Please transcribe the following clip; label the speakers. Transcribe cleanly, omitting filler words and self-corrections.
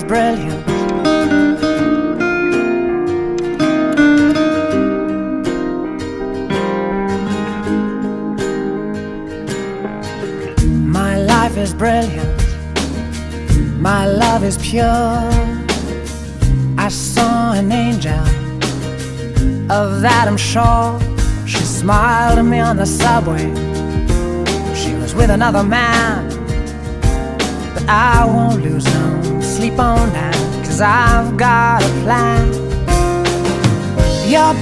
Speaker 1: brilliant. My life is brilliant. My love is pure. I saw an angel, of that I'm sure. She smiled at me on the subway. She was with another man, but I won't lose no sleep on that, 'cause I've got a plan. You're